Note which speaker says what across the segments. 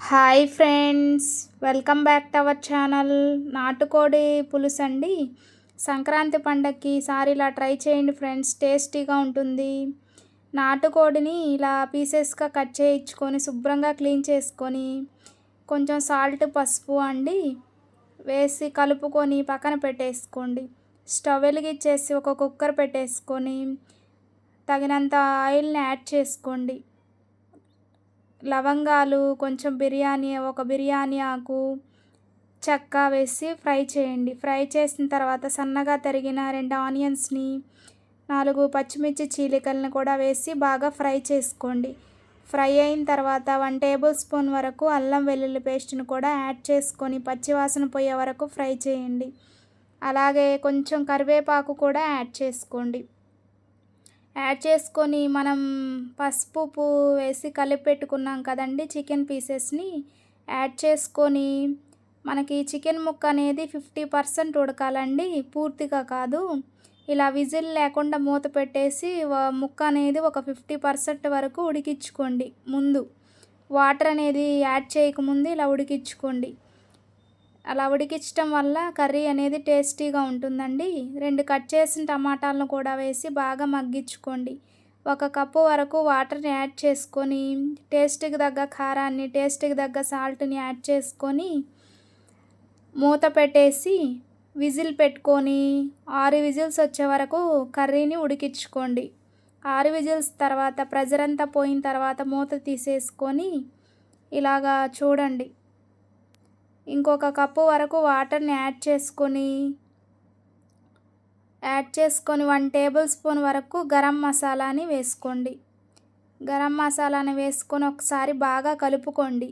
Speaker 1: Hi friends, welcome back to our channel. నాటుకోడి పులుసు అండి. సంక్రాంతి పండగకి ఈసారి ఇలా ట్రై చేయండి ఫ్రెండ్స్, టేస్టీగా ఉంటుంది. నాటుకోడిని ఇలా పీసెస్గా కట్ చేయించుకొని శుభ్రంగా క్లీన్ చేసుకొని కొంచెం సాల్ట్, పసుపు అండి వేసి కలుపుకొని పక్కన పెట్టేసుకోండి. స్టవ్ వెలిగించేసి ఒక కుక్కర్ పెట్టేసుకొని తగినంత ఆయిల్ని యాడ్ చేసుకోండి. లవంగాలు, కొంచెం బిర్యానీ ఆకు, చెక్క వేసి ఫ్రై చేయండి. ఫ్రై చేసిన తర్వాత సన్నగా తరిగిన 2 ఆనియన్స్ని, 4 పచ్చిమిర్చి చీలికలను కూడా వేసి బాగా ఫ్రై చేసుకోండి. ఫ్రై అయిన తర్వాత 1 టేబుల్ స్పూన్ వరకు అల్లం వెల్లుల్లి పేస్ట్ని కూడా యాడ్ చేసుకొని పచ్చివాసన పోయే వరకు ఫ్రై చేయండి. అలాగే కొంచెం కరివేపాకు కూడా యాడ్ చేసుకోండి. యాడ్ చేసుకొని మనం పసుపు, ఉప్పు వేసి కలిపి పెట్టుకున్నాం కదండి చికెన్ పీసెస్ని యాడ్ చేసుకొని మనకి చికెన్ ముక్క అనేది 50% ఉడకాలండి, పూర్తిగా కాదు. ఇలా విజిల్ లేకుండా మూత పెట్టేసి ముక్క అనేది ఒక 50% వరకు ఉడికించుకోండి. ముందు వాటర్ అనేది యాడ్ చేయకముందు ఇలా ఉడికించుకోండి. అలా ఉడికించడం వల్ల కర్రీ అనేది టేస్టీగా ఉంటుందండి. 2 కట్ చేసిన టమాటాలను కూడా వేసి బాగా మగ్గించుకోండి. 1 కప్పు వరకు వాటర్ని యాడ్ చేసుకొని టేస్ట్కి తగ్గ కారాన్ని, టేస్ట్కి తగ్గ సాల్ట్ని యాడ్ చేసుకొని మూత పెట్టేసి విజిల్ పెట్టుకొని 6 విజిల్స్ వచ్చే వరకు కర్రీని ఉడికించుకోండి. 6 విజిల్స్ తర్వాత ప్రెజర్ అంతా పోయిన తర్వాత మూత తీసేసుకొని ఇలాగా చూడండి. ఇంకొక కప్పు వరకు వాటర్ని యాడ్ చేసుకొని 1 టేబుల్ స్పూన్ వరకు గరం మసాలాని వేసుకోండి. గరం మసాలాని వేసుకొని ఒకసారి బాగా కలుపుకొని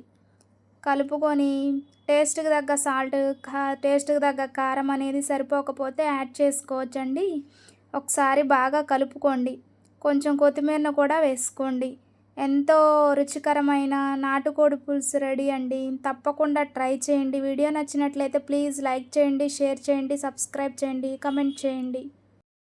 Speaker 1: టేస్ట్కి తగ్గ సాల్ట్, టేస్ట్కి తగ్గ కారం అనేది సరిపోకపోతే యాడ్ చేసుకోవచ్చండి. ఒకసారి బాగా కలుపుకోండి. కొంచెం కొత్తిమీరను కూడా వేసుకోండి. ఎంతో రుచికరమైన నాటుకోడి పులుసు రెడీ అండి. తప్పకుండా ట్రై చేయండి. వీడియో నచ్చినట్లయితే ప్లీజ్ లైక్ చేయండి, షేర్ చేయండి, సబ్స్క్రైబ్ చేయండి, కమెంట్ చేయండి.